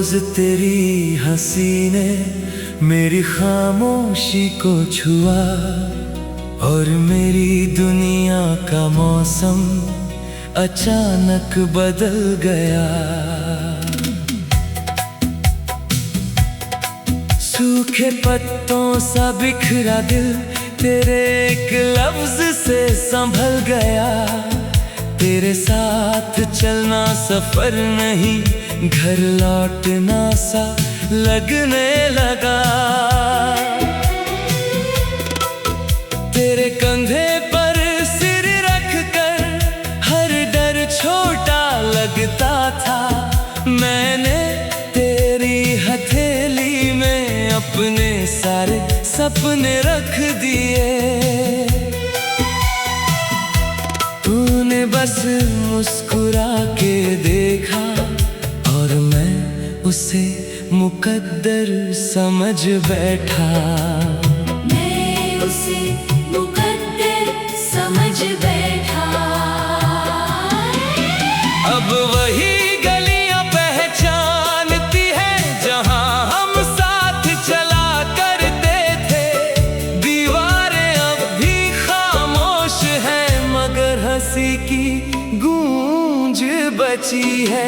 रोज तेरी हंसी ने मेरी खामोशी को छुआ और मेरी दुनिया का मौसम अचानक बदल गया। सूखे पत्तों सा बिखरा दिल तेरे एक लफ्ज से संभल गया। तेरे साथ चलना सफर नहीं, घर लौटना सा लगने लगा। तेरे कंधे पर सिर रख कर हर डर छोटा लगता था। मैंने तेरी हथेली में अपने सारे सपने रख दिए। तूने बस मुस्कुरा के देखा और मैं उसे मुकद्दर समझ बैठा। मैं उसे मुकद्दर समझ बैठा। अब वही गलियां पहचानती है जहां हम साथ चला करते थे। दीवारें अब भी खामोश है मगर हंसी की गूंज बची है।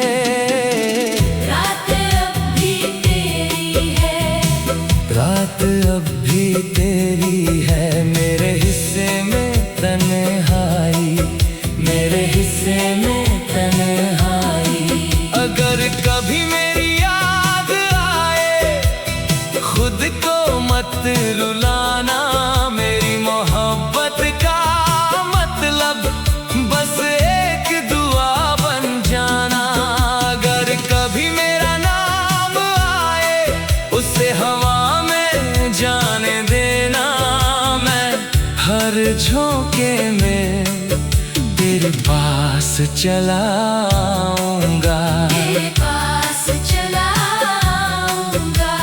रात अब भी तेरी है, रात अब भी तेरी है। मेरे हिस्से में तन्हाई, मेरे हिस्से में तन्हाई। अगर कभी मेरी याद आए खुद को मत रुलाना। मेरी मोहब्बत का मतलब बस एक दुआ बन जाना। अगर कभी मेरा नाम आए उसे हवा में जाने देना। मैं हर झोंके में तेरे पास चला आऊंगा। तेरे पास चला आऊंगा।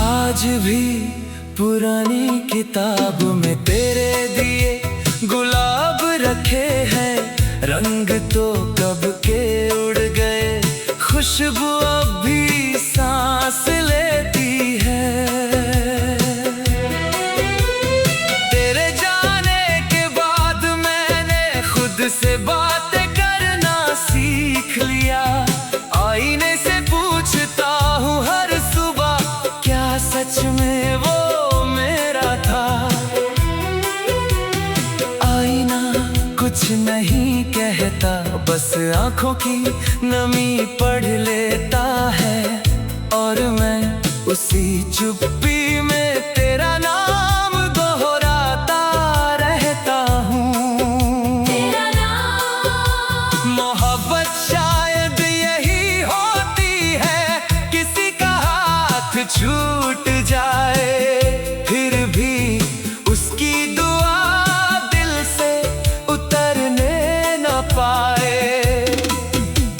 आज भी पुरानी किताब में तेरे दिए गुलाब रखे हैं। रंग तो कब के उड़ गए, खुशबू अब भी सांस लेती है। तेरे जाने के बाद मैंने खुद से बातें करना सीख लिया। आईने से पूछता हूँ हर सुबह क्या सच में वो मेरा था। आईना कुछ नहीं कहता, बस आंखों की नमी पढ़ लेता है। और मैं उसी चुप्पी में तेरा नाम दोहराता रहता हूँ। तेरा नाम मोहब्बत शायद यही होती है, किसी का हाथ छूट जाए फिर भी उसकी दुआ दिल से उतरने न पाए।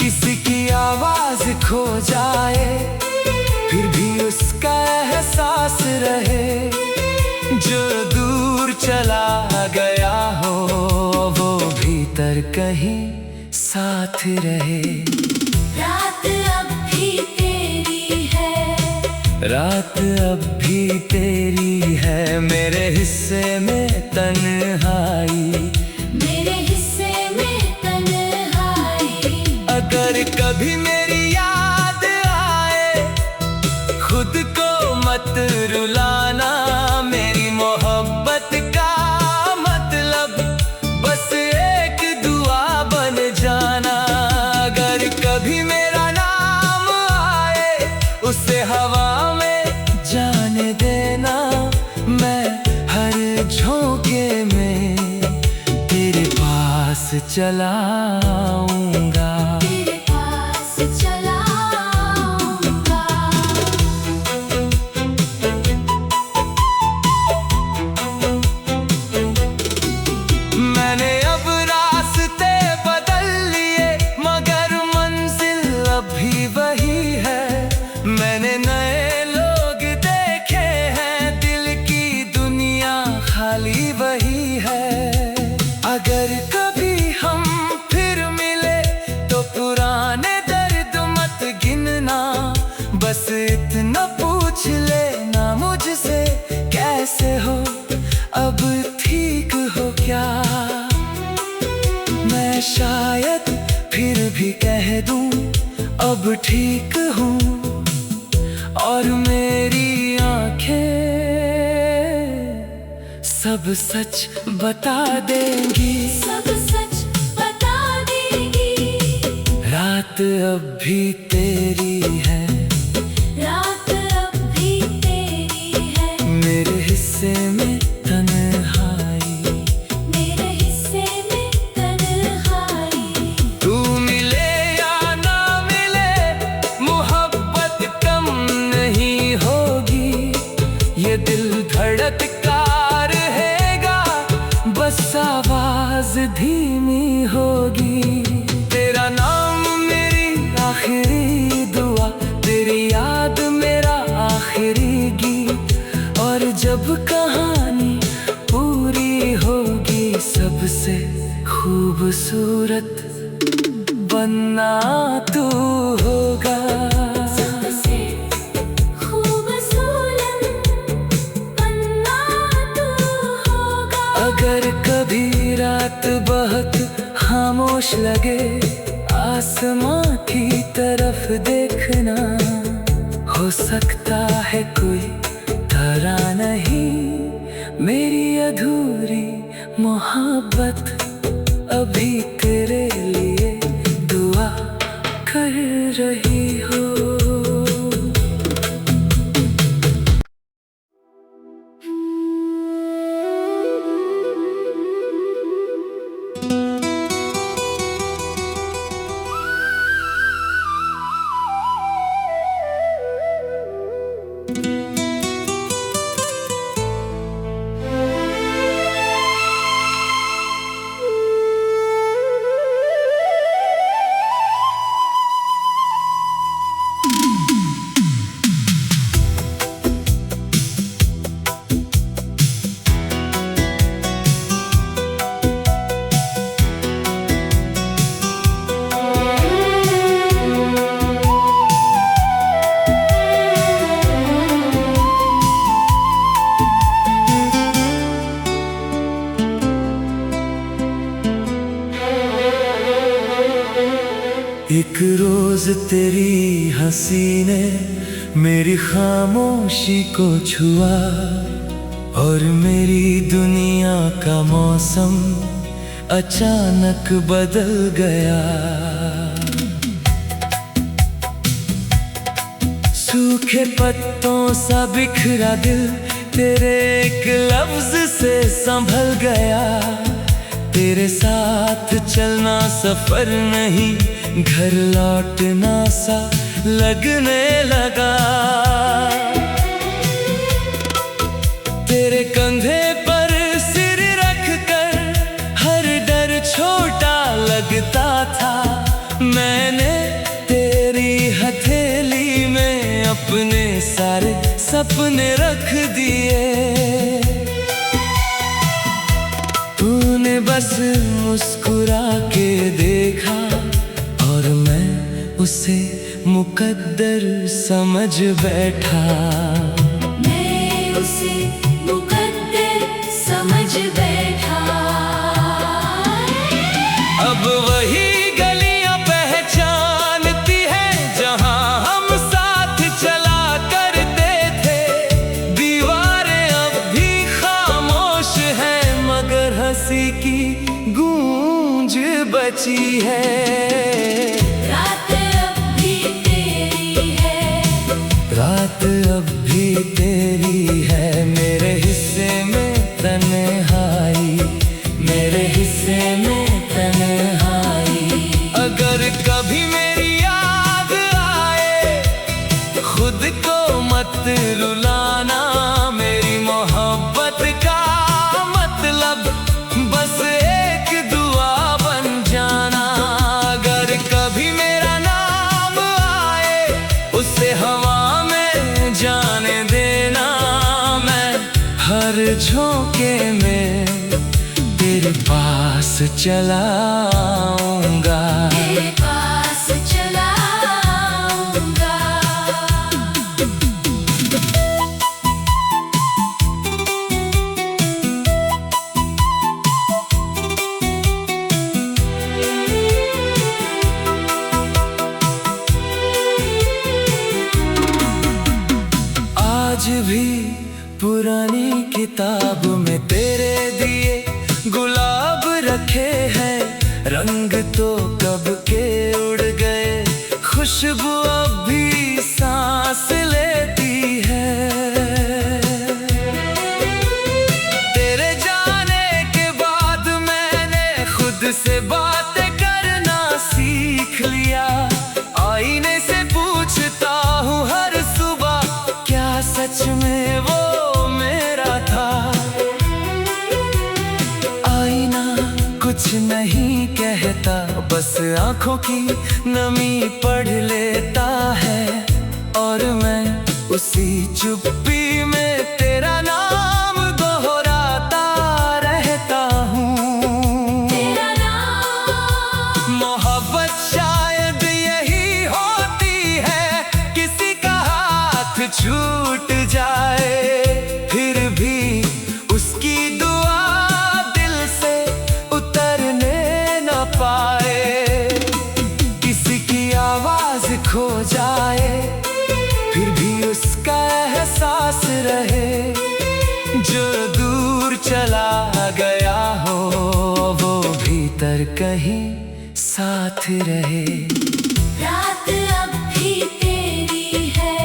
किसी की आवाज खो जाए फिर भी उसका एहसास रहे। जो दूर चला गया हो वो भीतर कहीं साथ रहे। रात अब भी तेरी है, रात अब भी तेरी है। मेरे हिस्से में तन्हाई, मेरे हिस्से में तन्हाई। अगर कभी मेरी याद आए खुद को मत रुलाना। मेरी मोहब्बत का मतलब बस एक दुआ बन जाना। अगर कभी मेरा नाम आए उसे हवा में जाने देना। मैं हर झोंके में तेरे पास चला आऊंगा। तेरे पास चला आऊंगा। मैंने अब रास्ते बदल लिए मगर मंजिल अब भी कह दूं अब ठीक हूँ, और मेरी आंखें सब सच बता देंगी, सब सच बता देगी। रात अब भी तेरी है, रात अब भी तेरी है। मेरे हिस्से में तन्हाई, मेरे हिस्से में तन्हाई। तू मिले या ना मिले मोहब्बत कम नहीं होगी, ये दिल धड़कता रहेगा, बस आवाज धीमी होगी। तेरा नाम मेरी आखिरी दुआ, तेरी याद मेरा आखिरी गीत, और जब कहानी पूरी होगी सबसे खूबसूरत बनना तू होगा। सबसे खूबसूरत बनना तू होगा। अगर कभी रात बहुत खामोश लगे, आसमां की तरफ देखना, हो सकता है कोई तारा नहीं, मेरी अधूरी मोहब्बत अभी तेरे लिए दुआ कर रही हो। एक रोज तेरी हंसी ने मेरी खामोशी को छुआ, और मेरी दुनिया का मौसम अचानक बदल गया। सूखे पत्तों सा बिखरा दिल तेरे एक लफ्ज से संभल गया। तेरे साथ चलना सफर नहीं, घर लौटना सा लगने लगा। तेरे कंधे पर सिर रख कर हर डर छोटा लगता था। मैंने तेरी हथेली में अपने सारे सपने रख दिए। तूने बस मुस्कुरा के देखा, और मैं उसे मुकद्दर समझ बैठा। मैं उसे मुकद्दर समझ बैठा। अब वही गलियां पहचानती है जहां हम साथ चला करते थे। दीवारें अब भी खामोश हैं, मगर हंसी की गूंज बची है। रात अब भी तेरी है। रात अब भी तेरी है, मेरे हिस्से में तन्हाई, मेरे हिस्से में तन्हाई। अगर कभी मेरी याद आए, खुद को मत रुलाना। मेरी मोहब्बत का मतलब बस एक दुआ बन जाना। अगर कभी मेरा नाम आए, उसे हवा में जाने देना। मैं हर झोंके में तेरे पास चला आऊंगा। तेरे पास चला आऊंगा। पुरानी किताब में तेरे दिए गुलाब रखे हैं, रंग तो कब के उड़ गए, खुशबू अब भी सांस लेती है। तेरे जाने के बाद मैंने खुद से बातें करना सीख लिया, आईने से पूछता हूँ हर सुबह, क्या सच में वो मेरा था। आईना कुछ नहीं कहता, बस आंखों की नमी पढ़ लेता है, और मैं उसी चुप्पी में तेरा नाम दोहराता रहता हूँ। तेरा नाम मोहब्बत शायद यही होती है, किसी का हाथ छूट जाए फिर भी उसकी दुआ दिल से उतरने न पाए, किसी की आवाज खो जाए फिर भी उसका एहसास रहे, जो दूर चला गया हो वो भीतर कहीं साथ रहे। रात अब भी तेरी है,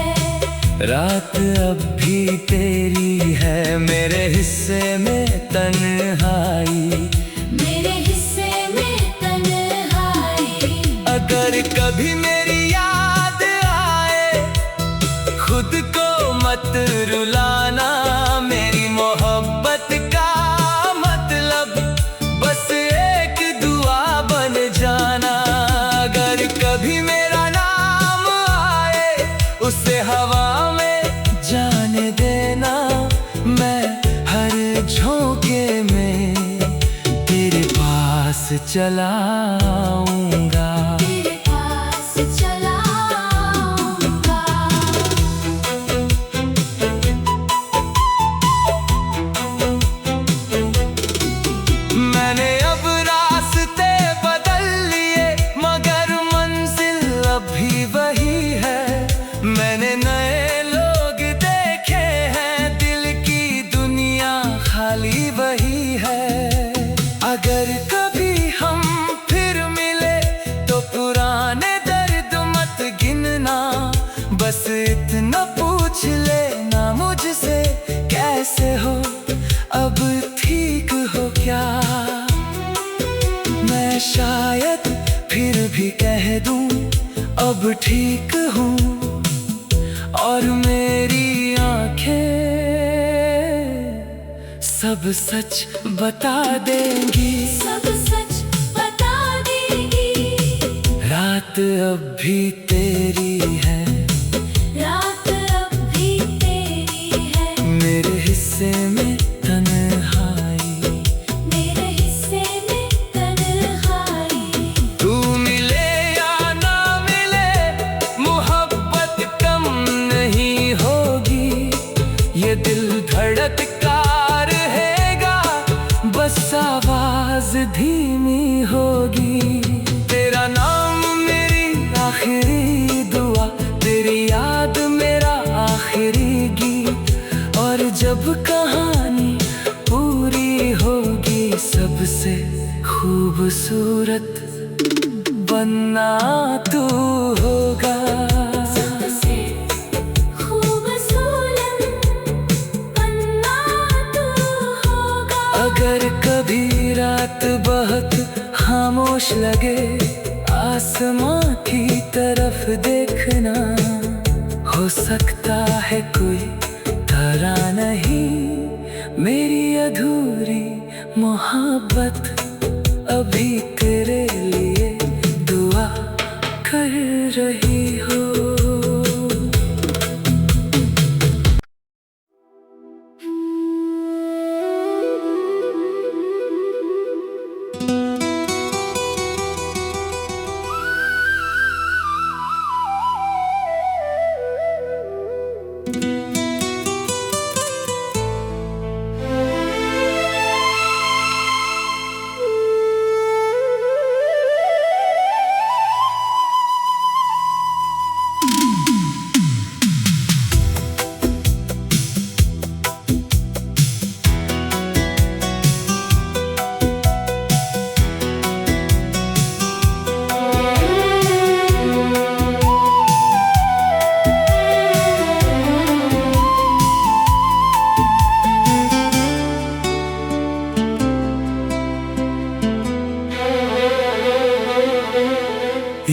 रात अब भी तेरी है, मेरे हिस्से में तन्हाई, मेरे हिस्से में तन्हाई। अगर कभी मेरी याद आए खुद को मत रुलाना, मेरी मोहब्बत का मतलब बस एक दुआ बन जाना। अगर कभी मेरा नाम आए उसे हवा में जाने देना, मैं हर झोंके में तेरे पास चला आऊंगा। तेरे पास चला आऊंगा। मैंने अब रास्ते बदल लिए मगर मंजिल अभी वही है, मैंने नए लोग देखे हैं, दिल की दुनिया खाली वही है। अगर कभी हम फिर मिले तो पुराने दर्द मत गिनना, बस इतना पूछ लेना मुझसे कैसे हो, अब ठीक हो क्या। मैं शायद फिर भी कह दूं अब ठीक हूँ, और मेरी आंखें सब सच बता देंगी। सब सच बता देगी। रात अब भी तेरी है, रात अब भी तेरी है, मेरे हिस्से में तन्हाई, मेरे हिस्से में तन्हाई। तू मिले या ना मिले मोहब्बत कम नहीं होगी, ये दिल धड़कता रहेगा बस आवाज धीमी होगी। तेरा नाम मेरी आखिरी दुआ, तेरी याद मेरा आखिरी गीत, और जब कहानी पूरी होगी सबसे खूबसूरत बनना तू होगा। सबसे खूबसूरत बनना तू होगा। अगर कभी रात बहुत खामोश लगे आसमां की तरफ देखना, हो सकता है कोई तारा नहीं, मेरी अधूरी मोहब्बत अभी तेरे लिए दुआ कर रही हो।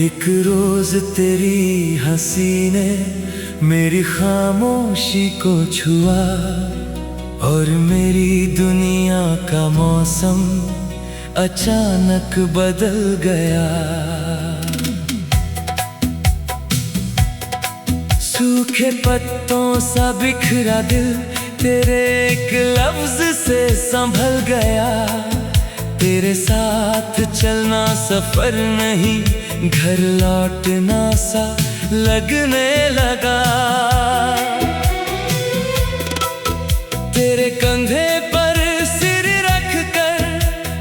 एक रोज तेरी हंसी ने मेरी खामोशी को छुआ, और मेरी दुनिया का मौसम अचानक बदल गया। सूखे पत्तों सा बिखरा दिल तेरे एक लफ्ज से संभल गया। तेरे साथ चलना सफर नहीं, घर लौटना सा लगने लगा। तेरे कंधे पर सिर रख कर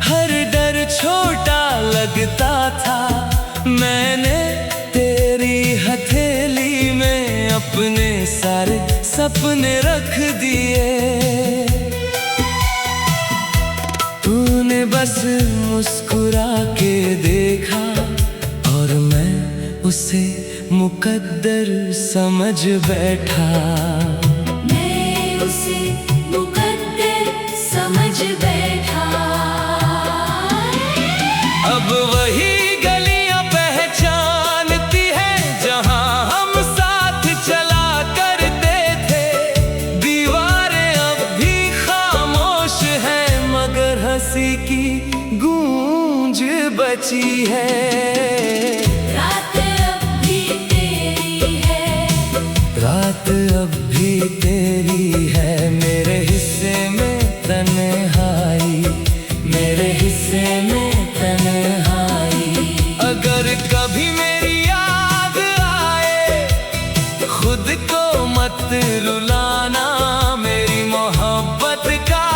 हर डर छोटा लगता था। मैंने तेरी हथेली में अपने सारे सपने रख दिए। तूने बस मुस्कुरा के देखा और मैं उसे मुकद्दर समझ बैठा। मैं उसे मुकद्दर समझ बैठा। अब वही गलियां पहचानती है जहां हम साथ चला करते थे। दीवारें अब भी खामोश हैं मगर हंसी की गूंज बची है। रात अब भी तेरी है, रात अब भी तेरी है। मेरे हिस्से में तन्हाई, मेरे हिस्से में तन्हाई। अगर कभी मेरी याद आए खुद को मत रुलाना। मेरी मोहब्बत का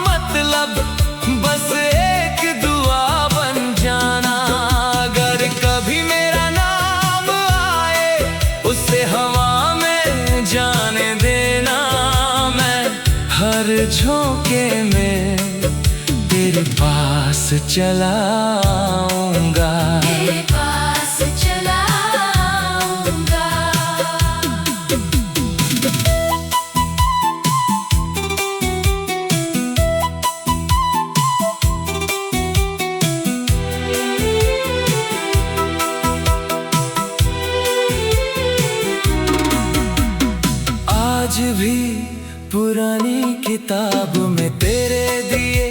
मतलब बस एक दुआ बन जाना। अगर कभी मेरा नाम आए उसे हवा में जाने देना। मैं हर झोंके में तेरे पास चला आऊंगा। तेरे पास चला आऊंगा। आज भी पुरानी किताब में तेरे दिए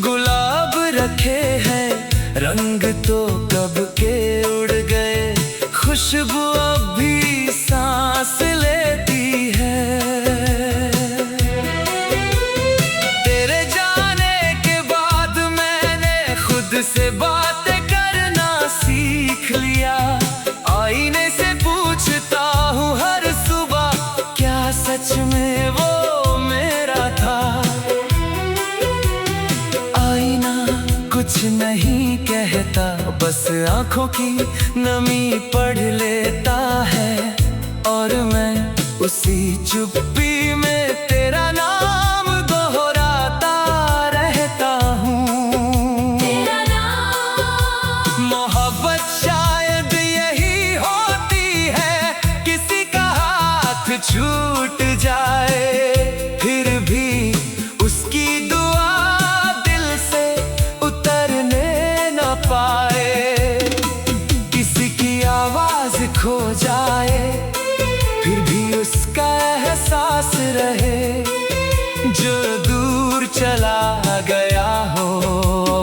गुलाब रखे हैं। रंग तो कब के उड़ गए, खुशबू अब भी सांस लेती है। तेरे जाने के बाद मैंने खुद से बातें करना सीख लिया। आईने से पूछता हूँ हर सुबह, क्या सच में वो मेरा था। आईना कुछ नहीं कहता, बस आंखों की नमी पढ़ लेता है। और मैं उसी चुप्पी में तेरा नाम दोहराता रहता हूँ। तेरा नाम मोहब्बत शायद यही होती है, किसी का हाथ छूट जाए फिर भी उसकी दुआ दिल से उतरने न पाए। किसी की आवाज खो जाए फिर भी उसका एहसास रहे। जो दूर चला गया हो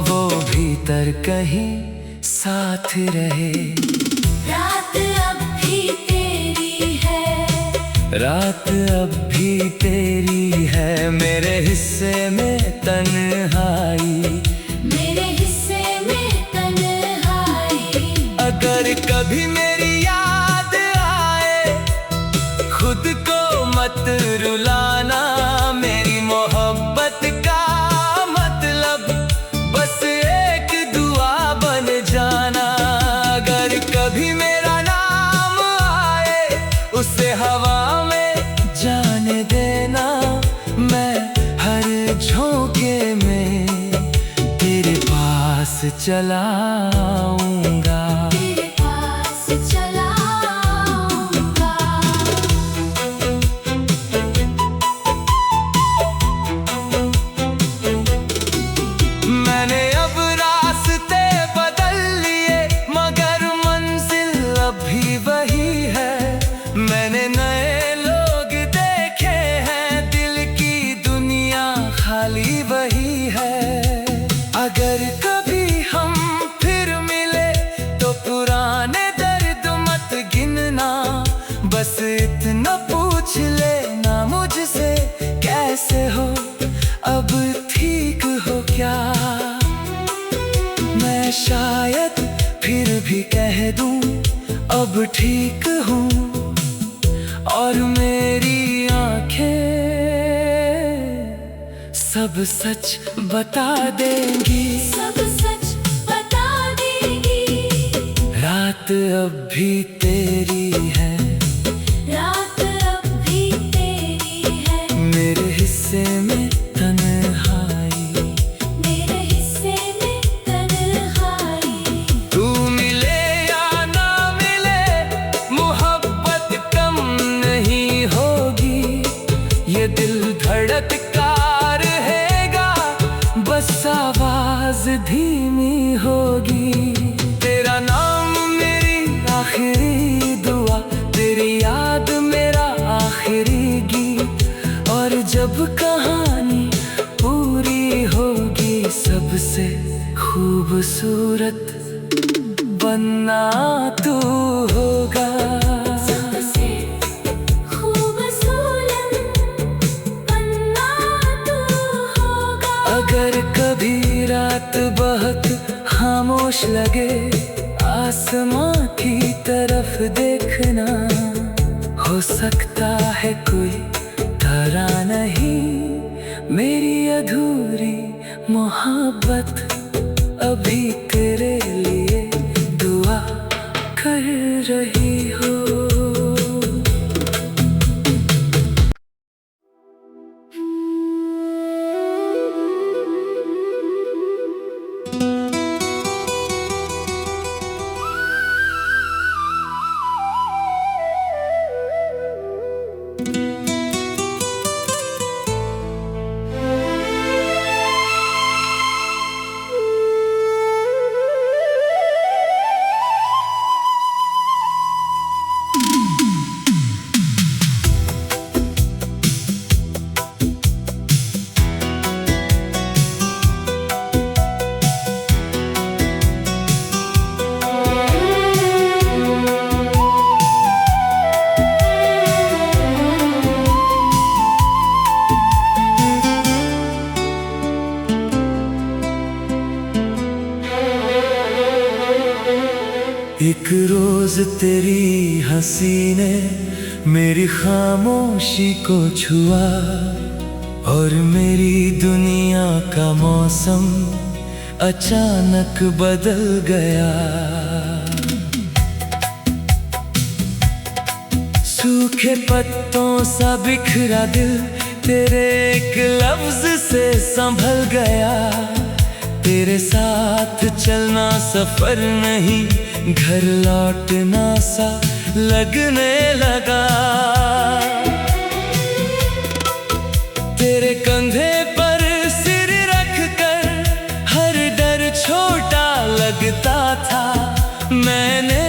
वो भीतर कहीं साथ रहे। रात अब भी तेरी है, रात अब भी तेरी है। मेरे हिस्से में तन्हाई, मेरे हिस्से में तन्हाई। अगर कभी मेरी याद आए खुद को मत रुलाना। मेरी मोहब्बत का मतलब बस एक दुआ बन जाना। अगर कभी मेरा नाम आए उसे हवा में जाने देना। मैं हर झोंके में तेरे पास चला आऊंगा। तेरे पास चला आऊंगा। मैंने अब रास्ते बदल लिए मगर मंजिल भी कह दूं अब ठीक हूँ, और मेरी आंखें सब सच बता देंगी। सब सच बता देगी। रात अब भी तेरी है, रात अब भी तेरी है। मेरे हिस्से में तन्हाई, मेरे हिस्से में तन्हाई। तू मिले या ना मिले मोहब्बत कम नहीं होगी। ये दिल धड़कता रहेगा, बस आवाज धीमी होगी। तेरा नाम मेरी आखिरी दुआ, तेरी याद मेरा आखिरी गीत, और जब कहानी पूरी होगी सबसे खूबसूरत बनना तू होगा। सबसे खूबसूरत बनना तू होगा। अगर कभी रात बहुत खामोश लगे, आसमां की तरफ देखना। हो सकता है कोई तारा नहीं, मेरी अधूरी मोहब्बत अभी तेरे लिए दुआ कर रही हो। एक रोज तेरी हंसी ने मेरी खामोशी को छुआ, और मेरी दुनिया का मौसम अचानक बदल गया। सूखे पत्तों सा बिखरा दिल तेरे एक लफ्ज से संभल गया। तेरे साथ चलना सफर नहीं, घर लौटना सा लगने लगा। तेरे कंधे पर सिर रख कर हर डर छोटा लगता था। मैंने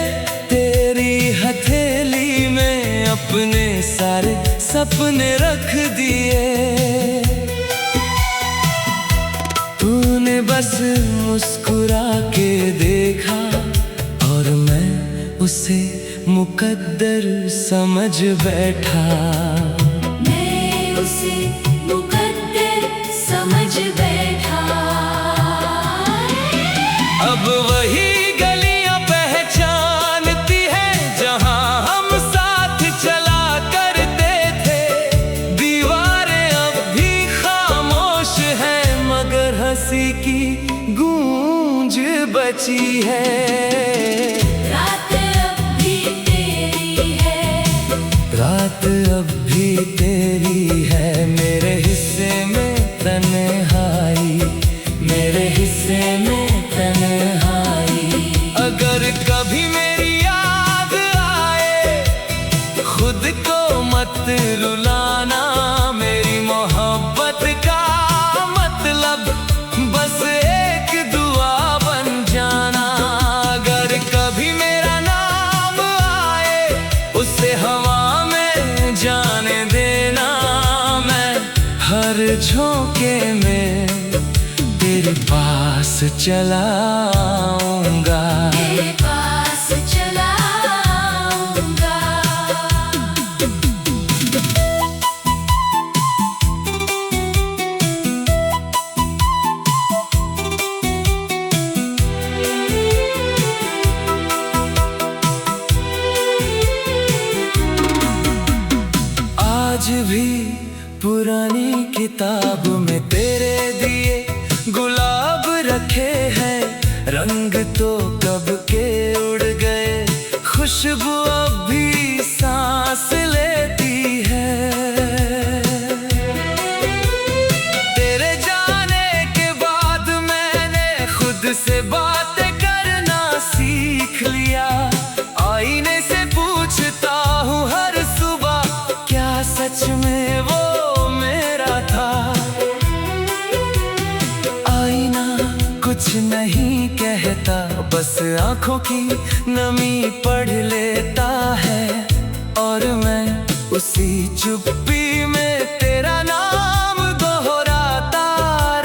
तेरी हथेली में अपने सारे सपने रख दिए। तूने बस मुस्कुरा के देखा, और मैं उसे मुकद्दर समझ बैठा। मैं उसे मुकद्दर समझ बैठा। अब वही गलियां पहचानती है जहां हम साथ चला करते थे। दीवारें अब भी खामोश है, मगर हंसी की गूंज बची है। रात अब भी तेरी है। रात अब भी तेरी है, मेरे हिस्से में तन्हाई, मेरे हिस्से में तन्हाई। अगर कभी मेरी याद आए, खुद को मत रुलाना। मेरी मोहब्बत का मतलब बस एक दुआ बन जाना। अगर कभी मेरा नाम आए, उसे हवा में जाने देना। मैं हर झोंके में तेरे पास चला आऊंगा। तेरे पास चला आऊंगा। किताब में तेरे दिए गुलाब रखे हैं, रंग तो कब के उड़ गए, खुशबू अब भी सांस लेती है। तेरे जाने के बाद मैंने खुद से बातें करना सीख लिया, आईने से पूछता हूँ हर सुबह, क्या सच में वो मेरा था। आईना कुछ नहीं कहता, बस आंखों की नमी पढ़ लेता है, और मैं उसी चुप्पी में तेरा नाम दोहराता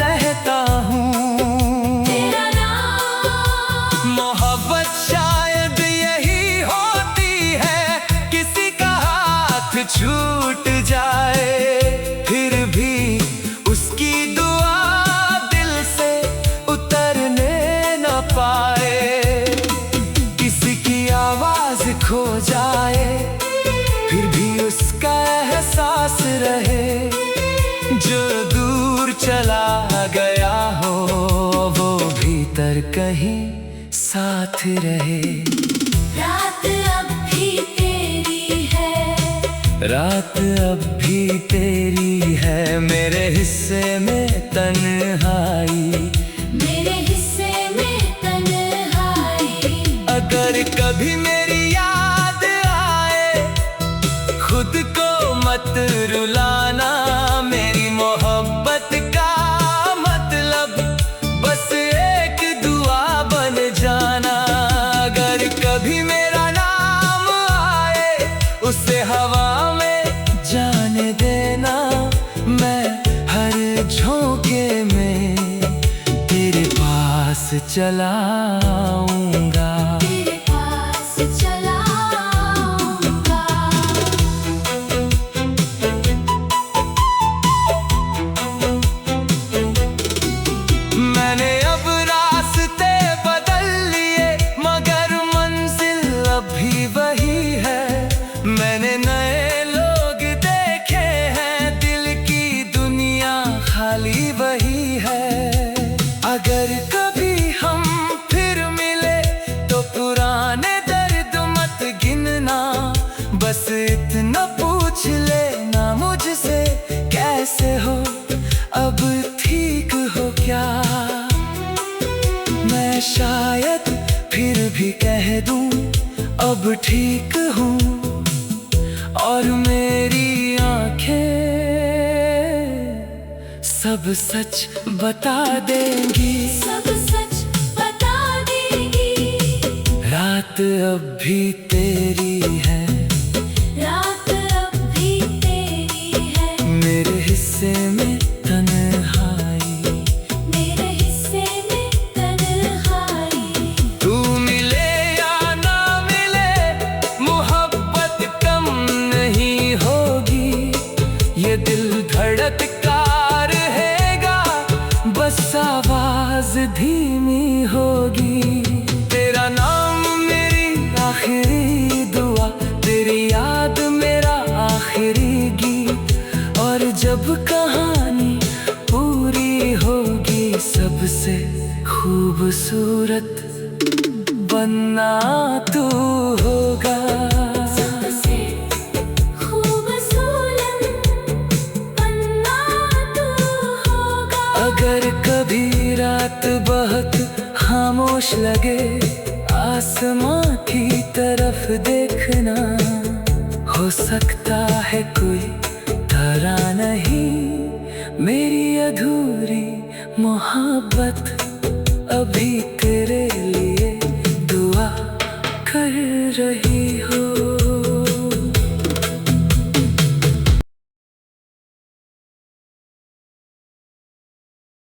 रहता हूँ। तेरा नाम मोहब्बत शायद यही होती है, किसी का हाथ छूट जाए फिर भी उसकी दुआ दिल से उतरने न पाए, किसी की आवाज खो जाए फिर भी उसका एहसास रहे, जो दूर चला गया हो वो भीतर कहीं साथ रहे। रात अब भी तेरी है, रात अब भी तेरी है, मेरे हिस्से में तन्हाई, मेरे हिस्से में तन्हाई। अगर कभी मेरी याद आए खुद को मत रुलाना, मेरी मोहब्बत का मतलब बस एक दुआ बन जाना। अगर कभी मेरा नाम आए उसे हवा में जाने देना, मैं हर झोंके में तेरे पास चला आऊंगा। तेरे पास चला आऊंगा। मैंने अब रास्ते बदल लिए मगर मंजिल अब भी वही है, मैंने नए लोग देखे हैं, दिल की दुनिया खाली वही है। अगर कभी हम फिर मिले तो पुराने दर्द मत गिनना, बस इतना पूछ लेना मुझसे कैसे हो, अब ठीक हो क्या। मैं शायद फिर भी कह दूं अब ठीक हूँ, और मेरी आंखें सब सच बता देंगी, सब सच बता देगी। रात अब भी तेरी है, रात अब भी तेरी है, मेरे हिस्से में तन्हाई, मेरे हिस्से में तन्हाई। तू मिले या ना मिले मोहब्बत कम नहीं होगी, ये दिल धड़कता रहेगा बस आवाज धीमी होगी। तेरा नाम मेरी आखिरी दुआ, तेरी याद मेरा आखिरी गीत, और जब कहानी पूरी होगी सबसे खूबसूरत बनना तू होगा। सबसे खूबसूरत बनना तू होगा। अगर कभी रात बहुत खामोश लगे आसमां की तरफ देखना, हो सकता है कोई तरह नहीं, मेरी अधूरी मोहब्बत अभी तेरे लिए दुआ कर रही हो।